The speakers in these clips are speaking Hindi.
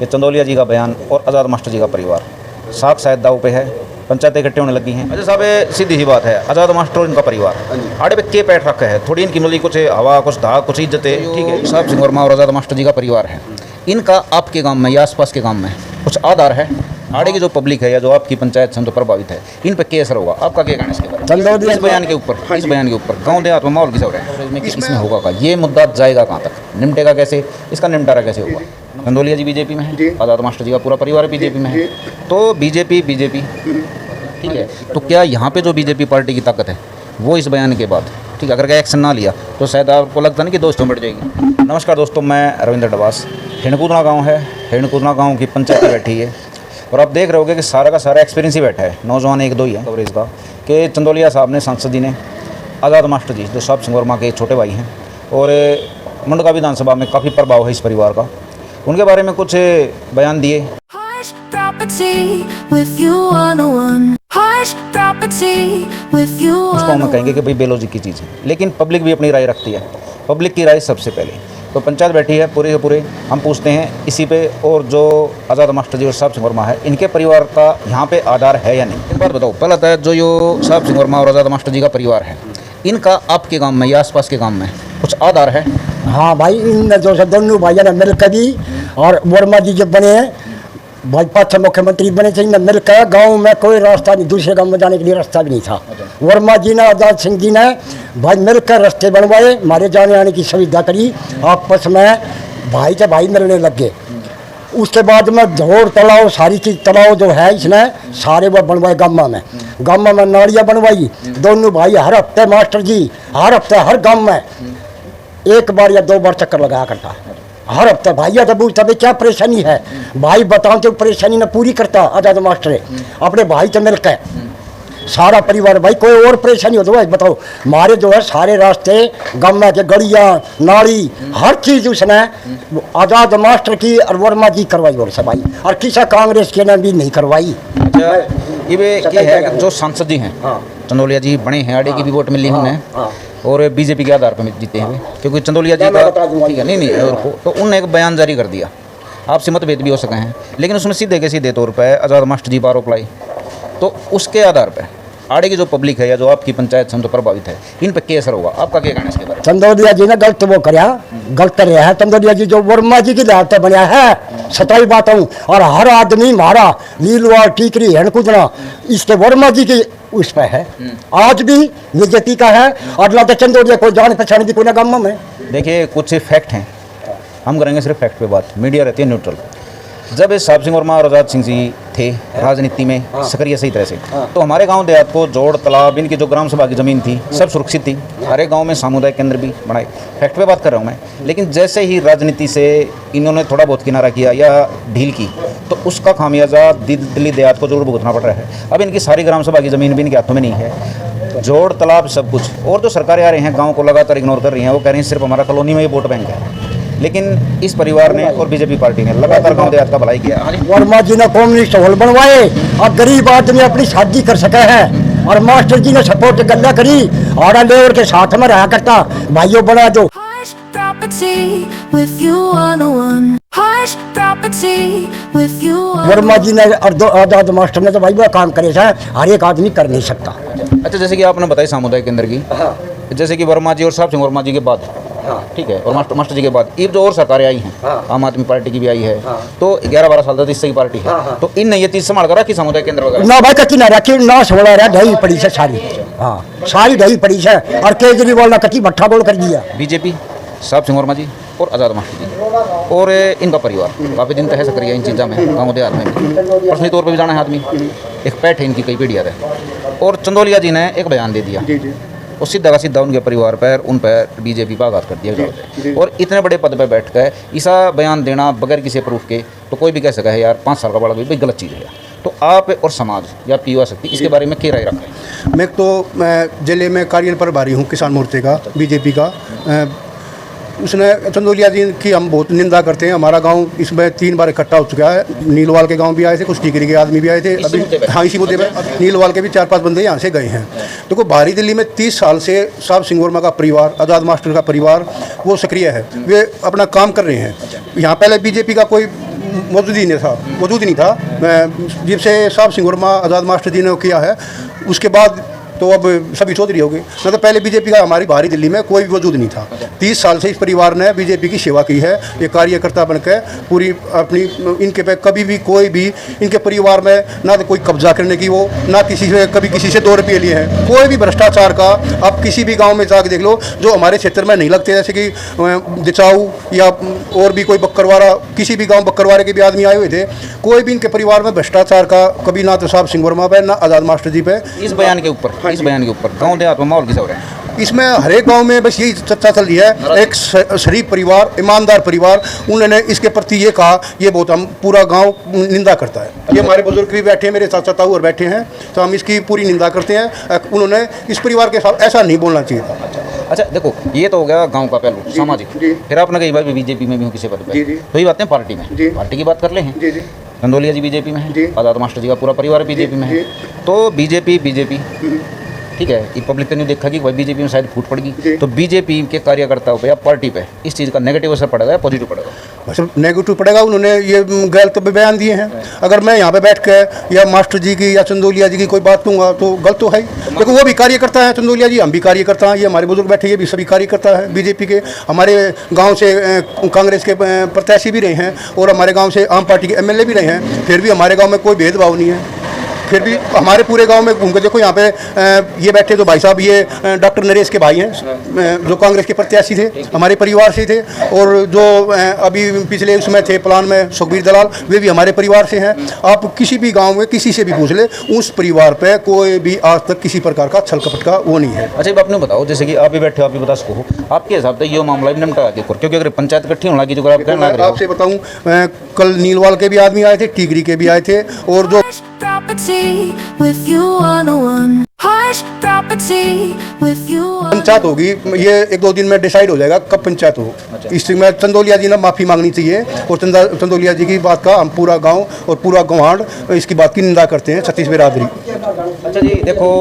कि चंदौलिया जी का बयान और आज़ाद मास्टर जी का परिवार साख शायद दाव पे है, पंचायतें इकट्ठे होने लगी हैं। अच्छा साहब, ये सीधी सी बात है, आज़ाद मास्टर और इनका परिवार आड़े पे के पैठ रखा है, थोड़ी इनकी मिली कुछ हवा, कुछ धाक, कुछ इज्जतें, ठीक है। साहब सिंह वर्मा और आज़ाद मास्टर जी का परिवार है, इनका आपके गांव में या आसपास के गांव में कुछ आधार है? आड़े की जो पब्लिक है या जो आपकी पंचायत से प्रभावित है, इन पे क्या असर होगा? आपका क्या कहना है इसके बारे में? इस बयान के ऊपर गांव देहात में माहौल कैसा हो रहा है, इसमें होगा का ये मुद्दा जाएगा कहाँ तक, निपटेगा कैसे, इसका निपटारा कैसे होगा? चंदौलिया जी बीजेपी में है, आज़ाद मास्टर जी का पूरा परिवार बीजेपी में है, तो बीजेपी ठीक है। तो क्या यहाँ पे जो बीजेपी पार्टी की ताकत है वो इस बयान के बाद, ठीक है, अगर क्या एक्शन ना लिया तो शायद आपको लगता नहीं कि दोस्तों बढ़ जाएगी। नमस्कार दोस्तों, मैं रविंद्र डबास। हेणकुदना गांव है, हेणकुदना गांव की पंचायत बैठी है और आप देख रहे होगे कि सारा का सारा एक्सपीरियंस ही बैठा है, नौजवान एक दो ही है कवरेज का, कि चंदौलिया साहब ने, सांसद जी ने आज़ाद मास्टर जी जो साहब सिंह वर्मा के छोटे भाई हैं और मुंडका विधानसभा में काफ़ी प्रभाव है इस परिवार का, उनके बारे में कुछ बयान दिए। उसको हम कहेंगे कि भाई बेलॉजिक की चीज़ है, लेकिन पब्लिक भी अपनी राय रखती है, पब्लिक की राय सबसे पहले। तो पंचायत बैठी है पूरे के पूरे, हम पूछते हैं इसी पे, और जो आज़ाद मास्टर जी और साहब सिंह वर्मा है, इनके परिवार का यहाँ पे आधार है या नहीं? एक बात बताओ, पहला था जो यो साहब सिंह वर्मा और आज़ाद मास्टर जी का परिवार है, इनका आपके गाँव में या आसपास के गाँव में कुछ आधार है? हाँ भाई, इन जो सब दोनों भाइयों ने मिलकर भी, और वर्मा जी जब बने हैं भाजपा से मुख्यमंत्री बने थे, इनने मिलकर गांव में कोई रास्ता नहीं, दूसरे गांव में जाने के लिए रास्ता भी नहीं था। वर्मा जी ने, आज़ाद सिंह जी ने भाई मिलकर रास्ते बनवाए, हमारे जाने आने की सुविधा करी, आपस में भाई से भाई मिलने लग गए। उसके बाद में धोर तालाब, सारी चीज़ तालाब जो है इसने सारे वो बनवाए गाँव में नालियाँ बनवाई। दोनों भाई हर हफ्ते, मास्टर जी हर हफ्ते हर गाँव में एक बार या दो बार चक्कर लगाया करता, हर हफ्ते। भाइया तो पूछता भाई क्या परेशानी है, भाई बताओ तो परेशानी न पूरी करता आज़ाद मास्टर अपने भाई से मिलकर सारा परिवार। भाई कोई और परेशानी हो तो भाई बताओ, हमारे जो है सारे रास्ते गाँव में के गलियाँ नाली हर चीज़ उसने आज़ाद मास्टर की और वर्मा जी करवाई और सब भाई, और किसी कांग्रेस के ने भी नहीं करवाई। अच्छा, ये है जो सांसद जी हैं चंदौलिया जी बने हैं, आड़े की भी वोट मिली उन्हें और बीजेपी के आधार पर जीते हैं, क्योंकि चंदौलिया जी का ठीक है नहीं तो उन्होंने एक बयान जारी कर दिया, आपसे मतभेद भी हो सके हैं, लेकिन उसमें सीधे के सीधे तौर पर आज़ाद मास्टर जी पर आरोप लाई, तो उसके आधार पर आड़े की जो पब्लिक है या जो आपकी पंचायत से प्रभावित है, इन पर क्या असर होगा? आपका क्या कहना है इसके बारे में? चंदौलिया जी ने गलत वो कराया, गलत रहा है। चंदौलिया जी जो वर्मा जी की लाते बना है, सताई बात हूँ, और हर आदमी हमारा लीलवाड़ टीकरी हेणकुदना इसके वर्मा जी की उस पर है, आज भी बीजेपी का है, और ना तो चंदौलिया कोई जान पहचान भी कोई ना गाँव में। देखिए कुछ फैक्ट हैं, हम करेंगे सिर्फ फैक्ट पे बात, मीडिया रहती है न्यूट्रल। जब साहब सिंह वर्मा और आज़ाद सिंह जी थे राजनीति में सक्रिय सही तरह से, तो हमारे गांव देहात को जोड़ तालाब, इनकी जो ग्राम सभा की ज़मीन थी सब सुरक्षित थी, हर एक गाँव में सामुदायिक केंद्र भी बनाए, फैक्ट पे बात कर रहा हूँ मैं। लेकिन जैसे ही राजनीति से इन्होंने थोड़ा बहुत किनारा किया या ढील की, तो उसका खामियाजा दिल्ली देहात को जरूर भुगतना पड़ रहा है। अब इनकी सारी ग्राम सभा की ज़मीन भी इनके हाथों में नहीं है, जोड़ तालाब सब कुछ, और जो सरकारें आ रही हैं गाँव को लगातार इग्नोर कर रही हैं, वो कह रही हैं सिर्फ हमारा कॉलोनी में ये वोट बैंक है। लेकिन इस परिवार ने और बीजेपी पार्टी ने लगातार गांव देहात का भलाई किया। वर्मा जी ने कम्युनिस्ट हॉल बनवाए और गरीब आदमी अपनी शादी कर सके हैं, और मास्टर जी ने सपोर्ट गल्ला करी और लेबर के साथ में रहा करता, भाइयों बना दो। वर्मा जी ने और आज़ाद मास्टर ने तो भाई वो काम करे था, हर एक आदमी कर नहीं सकता। अच्छा, जैसे कि आपने बताई सामुदायिक केंद्र की, जैसे कि वर्मा जी और साहब सिंह वर्मा जी के बाद, ठीक है, और मास्टर जी के बाद ये जो और सरकारें आई हैं, आम आदमी पार्टी की भी आई है, तो 11-12 साल तक इससे की पार्टी है, तो इन ने ये चीज संभाल कर रखी सामुदायिक केंद्र वगैरह ना भाई, कच्ची ना रखी, ना सोड़ा रहा, ढही पड़ी है सारी, हाँ सारी ढही पड़ी है, और केजरीवाल ने कच्ची भट्ठा बोल कर दिया। बीजेपी, साहब सिंह वर्मा जी और आज़ाद मास्टर जी और इनका परिवार काफ़ी दिन तक है सक्रिय इन चीज़ों में, गाँव देहात में पर्सनली तौर पर भी जाना है आदमी, एक पैठ है इनकी कई पीढ़ियाँ है। और चंदौलिया जी ने एक बयान दे दिया और सीधा का सीधा उनके परिवार पर, उन पर बीजेपी पर आघात कर दिया, और इतने बड़े पद पर बैठ कर ऐसा बयान देना बगैर किसी प्रूफ के, तो कोई भी कह सका है यार 5 साल का बड़ा भी गलत चीज़ है। तो आप और समाज या आपकी युवा शक्ति इसके बारे में क्या राय रखें? मैं जिले में कार्य प्रभारी हूँ किसान मोर्चे का, बीजेपी का। उसने चंदौलिया जी की हम बहुत निंदा करते हैं। हमारा गांव इसमें 3 बार इकट्ठा हो चुका है। नीलवाल के गांव भी आए थे, कुछ टिकरी के आदमी भी आए थे। अभी हाँ, इसी मुद्दे पर नीलवाल के भी 4-5 बंदे यहाँ से गए हैं। देखो, बाहरी दिल्ली में 30 साल से साहब सिंह वर्मा का परिवार, आज़ाद मास्टर का परिवार वो सक्रिय है, वे अपना काम कर रहे हैं। यहाँ पहले बीजेपी का कोई मौजूद नहीं था। जब से साहब सिंह वर्मा आज़ाद मास्टर जी ने किया है उसके बाद तो अब सभी चौधरी हो गए, न तो पहले बीजेपी का हमारी बाहरी दिल्ली में कोई भी वजूद नहीं था। 30 साल से इस परिवार ने बीजेपी की सेवा की है। ये कार्यकर्ता बनकर पूरी अपनी इनके पे कभी भी कोई भी इनके परिवार में ना तो कोई कब्जा करने की वो, ना किसी से कभी किसी से 2 रुपये लिए हैं। कोई भी भ्रष्टाचार का आप किसी भी गांव में जाकर देख लो जो हमारे क्षेत्र में नहीं लगते, जैसे कि दिचाऊ या और भी कोई बक्करवारा, किसी भी गाँव बक्करवारे के भी आदमी आए हुए थे, कोई भी इनके परिवार में भ्रष्टाचार का कभी ना तो साहब सिंह वर्मा पे ना आज़ाद मास्टर जी पे। इस बयान के ऊपर गाँव देहात में माहौल कैसा हो रहा है? इसमें हर एक गांव में बस यही चर्चा चल रही है। एक शरीफ परिवार, ईमानदार परिवार, उन्होंने इसके प्रति ये कहा, ये बहुत हम पूरा गांव निंदा करता है। ये हमारे बुजुर्ग भी बैठे हैं, मेरे चाचा ताऊ और बैठे हैं, तो हम इसकी पूरी निंदा करते हैं। उन्होंने इस परिवार के साथ ऐसा नहीं बोलना चाहिए था। अच्छा देखो, ये तो हो गया गांव का पहलू सामाजिक। फिर आपने कई बार बीजेपी में भी हूँ किसी पद पे, तो ये बातें पार्टी में, पार्टी की बात कर ले हैं। चंदोलिया जी बीजेपी में है, आज़ाद मास्टर जी का पूरा परिवार बीजेपी में है। तो बीजेपी ठीक है, ये पब्लिक ने देखा कि भाई बीजेपी में शायद फूट पड़ेगी, तो बीजेपी के कार्यकर्ताओं पे या पार्टी पे इस चीज़ का नेगेटिव असर पड़ेगा या पॉजिटिव पड़ेगा? बस नेगेटिव पड़ेगा। उन्होंने ये गलत बयान दिए हैं। अगर मैं यहाँ पे बैठ कर या मास्टर जी की या चंदोलिया जी की कोई बात दूंगा तो गलत तो है ही। देखो वो भी कार्यकर्ता है, चंदोलिया जी, हम भी कार्यकर्ता हैं, ये हमारे बुजुर्ग बैठे ये भी सभी कार्यकर्ता है बीजेपी के। हमारे गाँव से कांग्रेस के प्रत्याशी भी रहे हैं और हमारे गाँव से आम पार्टी के MLA भी रहे हैं। फिर भी हमारे गाँव में कोई भेदभाव नहीं है। फिर भी हमारे पूरे गांव में घूम के देखो, यहाँ पे ये बैठे तो भाई साहब ये डॉक्टर नरेश के भाई हैं जो कांग्रेस के प्रत्याशी थे, हमारे परिवार से थे। और जो अभी पिछले उसमें थे प्लान में सुखबीर दलाल, वे भी हमारे परिवार से हैं। आप किसी भी गांव में किसी से भी पूछ ले, उस परिवार पे कोई भी आज तक किसी प्रकार का छल कपट का वो नहीं है। अच्छा आपने बताओ, जैसे कि आप भी बैठे हो, आप भी बता सको आपके हिसाब से ये मामला भी निपटा के, क्योंकि अगर पंचायत इकट्ठी होने लगी, जो आप कहना लग रहे हो। आपसे बताऊँ, कल नीलवाल के भी आदमी आए थे, टिगरी के भी आए थे, और जो with you 101 Hush property with you panchayat होगी, ये 1-2 दिन में डिसाइड हो जाएगा कब पंचायत हो। इसमें चंदोलिया जी ने माफ़ी मांगनी चाहिए और चंदोलिया जी की बात का हम पूरा गांव और पूरा गंवाड़ इसकी बात की निंदा करते हैं, छत्तीस बिरादरी। अच्छा जी देखो,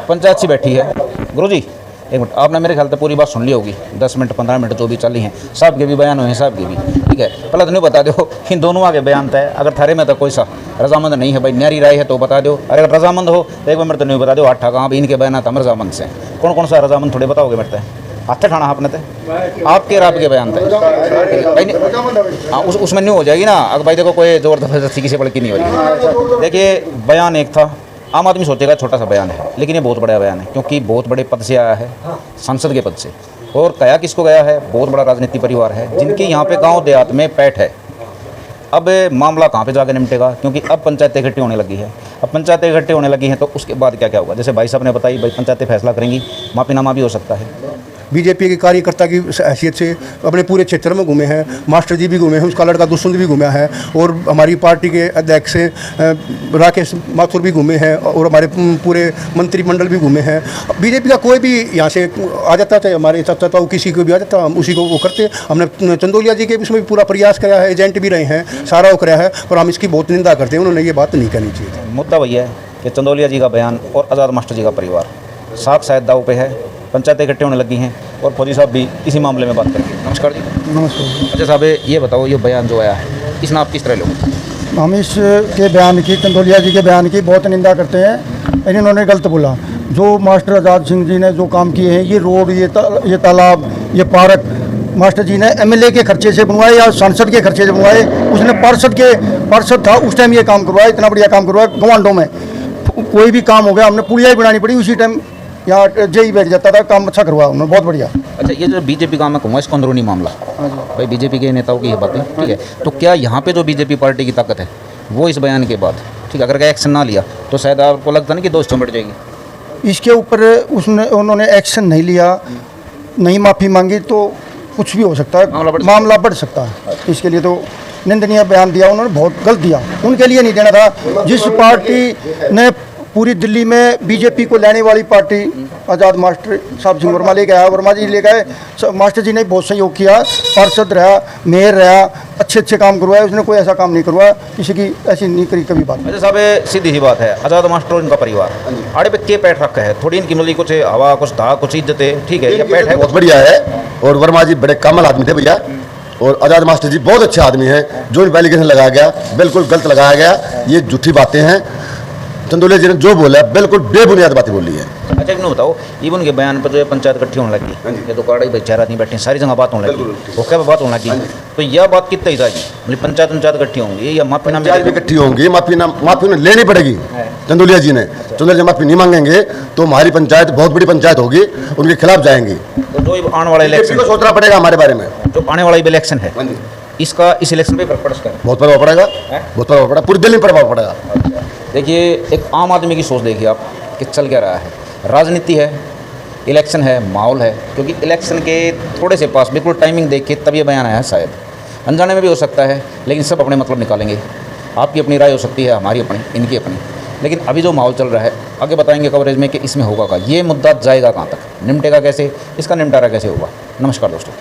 पंचायत से बैठी है गुरु जी, एक मिनट, आपने मेरे ख्याल से पूरी बात सुन ली होगी, 10 मिनट 15 मिनट जो भी चली हैं, साहब के भी बयान हुए हैं, साहब के भी, ठीक है। पहले तो नहीं बता दो इन दोनों आगे बयान तय, अगर थारे में तो कोई सा रजामंद नहीं है भाई, न्यारी राय है तो बता दो, अगर रजामंद हो तो एक बार मेरे तो नहीं बता दो, हाथ कहाँ इनके बयान हम रजामंद से कौन कौन सा रजामंद थोड़े बताओगे मेरे हाथ ठाना आपने थे आपके राब के बयान थे उसमें नहीं हो जाएगी ना। अगर भाई देखो कोई जोर जबरदस्ती किसी बड़की नहीं हो रही। देखिए बयान एक था, आम आदमी सोचेगा छोटा सा बयान है, लेकिन ये बहुत बड़ा बयान है, क्योंकि बहुत बड़े पद से आया है, संसद के पद से, और कया किसको गया है, बहुत बड़ा राजनीतिक परिवार है जिनकी यहाँ पे गांव देहात में पैठ है। अब मामला कहाँ पे जाकर निपटेगा, क्योंकि अब पंचायतें इकट्ठी होने लगी है। अब पंचायतें इकट्ठी होने लगी हैं तो उसके बाद क्या क्या होगा, जैसे भाई साहब ने बताई, भाई पंचायतें फैसला करेंगी, माफीनामा भी हो सकता है। बीजेपी के कार्यकर्ता की हैसियत से अपने पूरे क्षेत्र में घूमे हैं, मास्टर जी भी घूमे हैं, उसका लड़का दुष्यंत भी घूमा है, और हमारी पार्टी के अध्यक्ष राकेश माथुर भी घूमे हैं, और हमारे पूरे मंत्रिमंडल भी घूमे हैं। बीजेपी का कोई भी यहाँ से आ जाता, चाहे हमारे चाचा ताऊ किसी को भी आ जाता, हम उसी को वो करते। हमने चंदोलिया जी के इसमें भी पूरा प्रयास कराया है, एजेंट भी रहे हैं, सारा वो कराया है, पर हम इसकी बहुत निंदा करते हैं। उन्होंने ये बात नहीं करनी चाहिए। मुद्दा वही है कि चंदोलिया जी का बयान और आज़ाद मास्टर जी का परिवार साथ शायद दाव पे है, पंचायतें इकट्ठे होने लगी हैं, और फौजी साहब भी इसी मामले में बात करेंगे। नमस्कार जी। नमस्कार। अच्छा साहब ये बताओ, ये बयान जो आया है इसमें आप किस तरह लोग? हम इसके बयान की, चंदोलिया जी के बयान की बहुत निंदा करते हैं। इन्होंने गलत बोला। जो मास्टर आज़ाद सिंह जी ने जो काम किए हैं, ये रोड, ये तालाब, ये पार्क मास्टर जी ने MLA के खर्चे से बनवाए या सांसद के खर्चे से बनवाए। उसने पार्षद था उस टाइम ये काम करवाया, इतना बढ़िया काम करवाया। गवांडों में कोई भी काम हो गया, हमने पुलिया ही बनानी पड़ी, उसी टाइम यहाँ जेई बैठ जाता था, काम अच्छा करवाया उन्होंने, बहुत बढ़िया। अच्छा ये जो बीजेपी का मैं कहूँगा इसका अंदरूनी मामला, भाई बीजेपी के नेताओं की ये बातें, ठीक है, तो क्या यहाँ पे जो बीजेपी पार्टी की ताकत है वो इस बयान के बाद, ठीक है, अगर एक्शन ना लिया तो शायद आपको लगता नहीं कि दोस्त चौंपट जाएगी? इसके ऊपर उन्होंने एक्शन नहीं लिया, नहीं माफ़ी मांगी, तो कुछ भी हो सकता है, मामला बढ़ सकता है। इसके लिए तो निंदनीय बयान दिया उन्होंने, बहुत गलत दिया। उनके लिए नहीं देना था। जिस पार्टी ने पूरी दिल्ली में बीजेपी को लेने वाली पार्टी आज़ाद मास्टर साहब सिंह वर्मा लेके आया, वर्मा जी लेके आए, मास्टर जी ने बहुत सहयोग किया, पार्षद रहा, मेयर रहा, अच्छे काम करवाए, उसने कोई ऐसा काम नहीं करवाया, किसी की ऐसी नहीं करी कभी बात। अच्छा साहब सीधी सी बात है, आज़ाद मास्टर और इनका परिवार आड़े पे के पैठ रखा है, थोड़ी इनकी मतलब कुछ हवा, कुछ धा, कुछ इज्जतें, ठीक है, ये पैठ है बहुत बढ़िया है। और वर्मा जी बड़े कामल आदमी थे भैया, और आज़ाद मास्टर जी बहुत अच्छे आदमी हैं। जो भी एलिगेशन लगाया गया बिल्कुल गलत लगाया गया, ये झूठी बातें हैं। चंदोलिया जी ने जो बोला बिल्कुल बेबुनियाद बातें बोली है। अच्छा इन्होंने बताओ, इवन के बयान पर जो है पंचायत इकट्ठी होने लगी, ये तो काड़ा ही चार आदमी बैठे हैं, सारी जगह बात होने लगी, ओके बात होने लगी, तो यह बात कितनी ही जाएगी, मतलब पंचायत इकट्ठी होंगी या माफी नाम पंचायत भी इकट्ठी होंगी, माफी उन्हें लेनी पड़ेगी। चंदोलिया जी ने चंदोलिया जी माफी नहीं मांगेंगे तो हमारी पंचायत बहुत बड़ी पंचायत होगी, उनके खिलाफ जाएंगी। तो जो आने वाला इलेक्शन को सोचना पड़ेगा हमारे बारे में। जो आने वाला इलेक्शन है इसका इस इलेक्शन पे फर्क पड़ सकता है। बहुत प्रभाव पड़ेगा, बहुत प्रभाव पड़ेगा, पूरी दिल्ली में प्रभाव पड़ेगा। देखिए एक आम आदमी की सोच देखिए आप कि चल क्या रहा है, राजनीति है, इलेक्शन है, माहौल है, क्योंकि इलेक्शन के थोड़े से पास बिल्कुल टाइमिंग देख के तब ये बयान आया है, शायद अनजाने में भी हो सकता है, लेकिन सब अपने मतलब निकालेंगे। आपकी अपनी राय हो सकती है, हमारी अपनी, इनकी अपनी, लेकिन अभी जो माहौल चल रहा है आगे बताएंगे कवरेज में कि इसमें होगा क्या, ये मुद्दा जाएगा कहाँ तक, निपटेगा कैसे, इसका निपटारा कैसे होगा। नमस्कार दोस्तों।